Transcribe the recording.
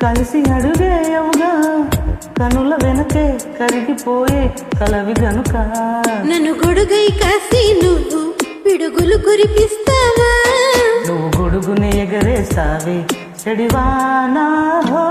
కలిసి అడుగేయవుగా కనుల వెనకే కరిగిపోయే కలవి గనుక నన్ను గొడుగై కాసి నువ్వు పిడుగులు కురిపిస్తావా నువ్వు గొడుగుని ఎగరేస్తావే చెడివానా హో